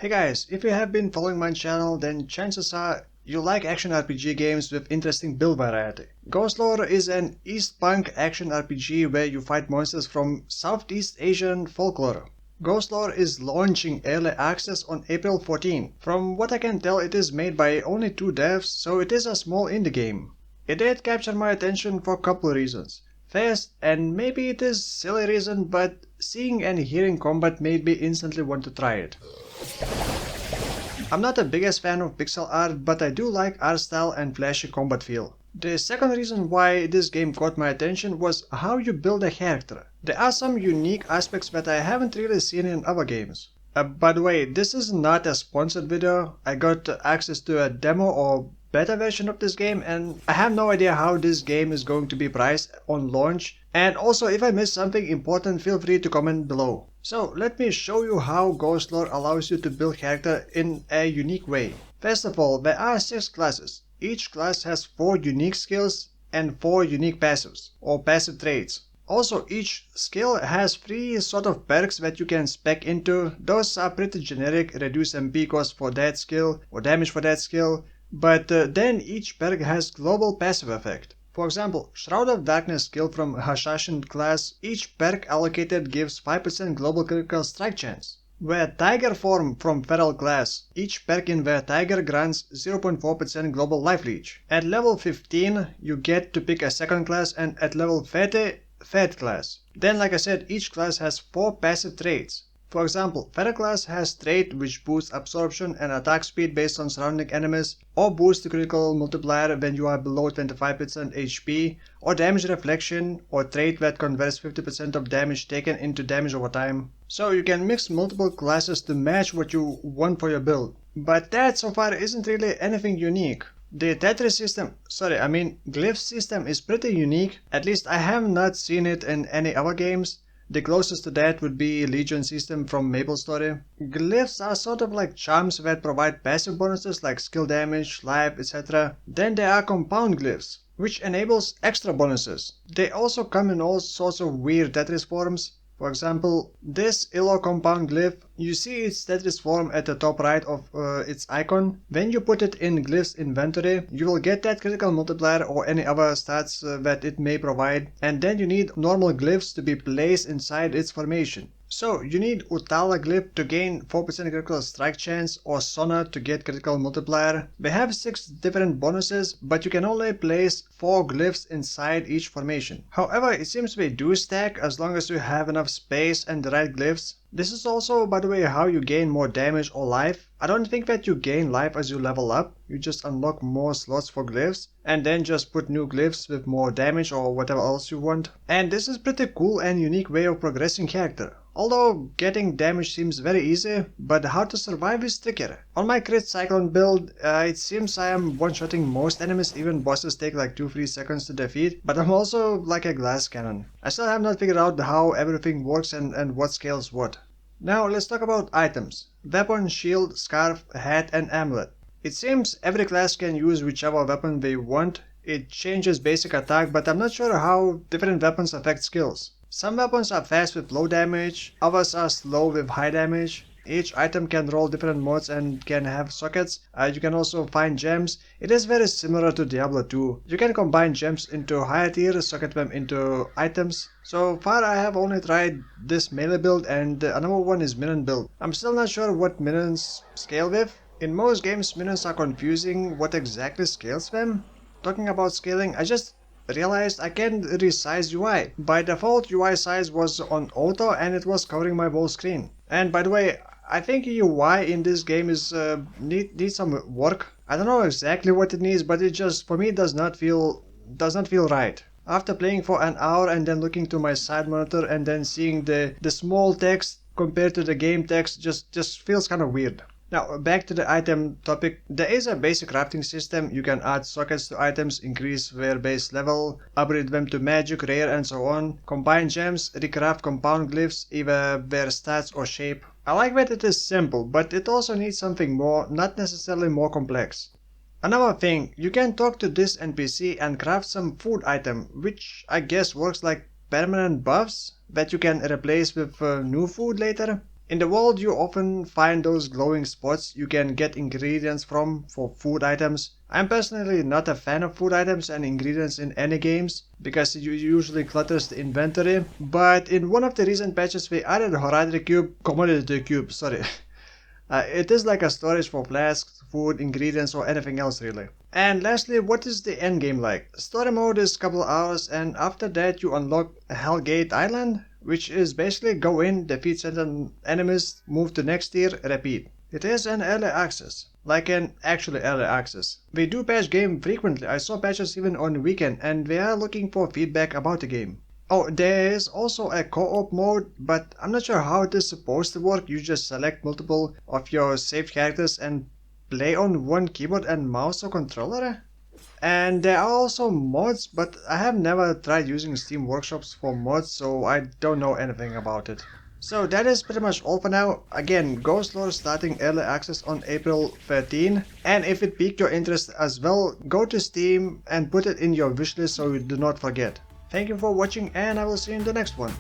Hey guys, if you have been following my channel, then chances are you like action RPG games with interesting build variety. Ghostlore is an Eastpunk action RPG where you fight monsters from Southeast Asian folklore. Ghostlore is launching early access on April 14. From what I can tell, it is made by only 2 devs, so it is a small indie game. It did capture my attention for a couple reasons. First, and maybe it is silly reason, but seeing and hearing combat made me instantly want to try it. I'm not the biggest fan of pixel art, but I do like art style and flashy combat feel. The second reason why this game caught my attention was how you build a character. There are some unique aspects that I haven't really seen in other games. By the way, this is not a sponsored video. I got access to a demo or beta version of this game, and I have no idea how this game is going to be priced on launch. And also, if I missed something important, feel free to comment below. So let me show you how Ghostlore allows you to build character in a unique way. First of all, there are 6 classes. Each class has 4 unique skills and 4 unique passives or passive traits. Also, each skill has 3 sort of perks that you can spec into. Those are pretty generic, reduce MP cost for that skill or damage for that skill, but then each perk has global passive effect. For example, Shroud of Darkness skill from Hashashin class, each perk allocated gives 5% global critical strike chance. Where Tiger form from Feral class, each perk in Where Tiger grants 0.4% global life leech. At level 15 you get to pick a second class, and at level 30, third class. Then like I said, each class has 4 passive traits. For example, Feral class has trait which boosts absorption and attack speed based on surrounding enemies, or boosts the critical multiplier when you are below 25% HP, or damage reflection, or trait that converts 50% of damage taken into damage over time. So you can mix multiple classes to match what you want for your build. But that so far isn't really anything unique. The Tetris system, glyph system is pretty unique. At least I have not seen it in any other games. The closest to that would be Legion system from MapleStory. Glyphs are sort of like charms that provide passive bonuses like skill damage, life, etc. Then there are compound glyphs, which enables extra bonuses. They also come in all sorts of weird Tetris forms. For example, this Illo compound glyph, you see its Tetris form at the top right of its icon. When you put it in Glyph's inventory, you will get that critical multiplier or any other stats that it may provide, and then you need normal glyphs to be placed inside its formation. So you need Utala glyph to gain 4% critical strike chance, or Sona to get critical multiplier. They have 6 different bonuses, but you can only place 4 glyphs inside each formation. However, it seems they do stack as long as you have enough space and the right glyphs. This is also, by the way, how you gain more damage or life. I don't think that you gain life as you level up. You just unlock more slots for glyphs and then just put new glyphs with more damage or whatever else you want. And this is pretty cool and unique way of progressing character. Although getting damage seems very easy, but how to survive is trickier. On my crit cyclone build, it seems I am one-shotting most enemies, even bosses take like 2-3 seconds to defeat, but I'm also like a glass cannon. I still have not figured out how everything works and what scales what. Now let's talk about items. Weapon, shield, scarf, hat and amulet. It seems every class can use whichever weapon they want. It changes basic attack, but I'm not sure how different weapons affect skills. Some weapons are fast with low damage, others are slow with high damage. Each item can roll different modes and can have sockets. You can also find gems. It is very similar to Diablo 2. You can combine gems into higher tier, socket them into items. So far I have only tried this melee build, and another one is minion build. I'm still not sure what minions scale with. In most games minions are confusing what exactly scales them. Talking about scaling, I just realized I can resize UI. By default UI size was on auto and it was covering my whole screen. And by the way, I think UI in this game is needs some work. I don't know exactly what it needs, but it just for me does not feel right. After playing for an hour and then looking to my side monitor and then seeing the small text compared to the game text just feels kind of weird. Now back to the item topic. There is a basic crafting system. You can add sockets to items, increase their base level, upgrade them to magic, rare and so on, combine gems, recraft compound glyphs, either their stats or shape. I like that it is simple, but it also needs something more, not necessarily more complex. Another thing, you can talk to this NPC and craft some food item, which I guess works like permanent buffs that you can replace with new food later. In the world, you often find those glowing spots you can get ingredients from for food items. I'm personally not a fan of food items and ingredients in any games because it usually clutters the inventory, but in one of the recent patches we added commodity cube, sorry. It is like a storage for flasks, food, ingredients, or anything else really. And lastly, what is the end game like? Story mode is couple hours, and after that you unlock Hellgate Island, which is basically go in, defeat certain enemies, move to next tier, repeat. It is an early access, like an actually early access. We do patch game frequently, I saw patches even on weekend, and we are looking for feedback about the game. Oh, there is also a co-op mode, but I'm not sure how it is supposed to work. You just select multiple of your saved characters and play on one keyboard and mouse or controller? And there are also mods, but I have never tried using Steam Workshops for mods, so I don't know anything about it. So that is pretty much all for now. Again, Ghostlore starting early access on April 13, and if it piqued your interest as well, go to Steam and put it in your wishlist so you do not forget. Thank you for watching, and I will see you in the next one.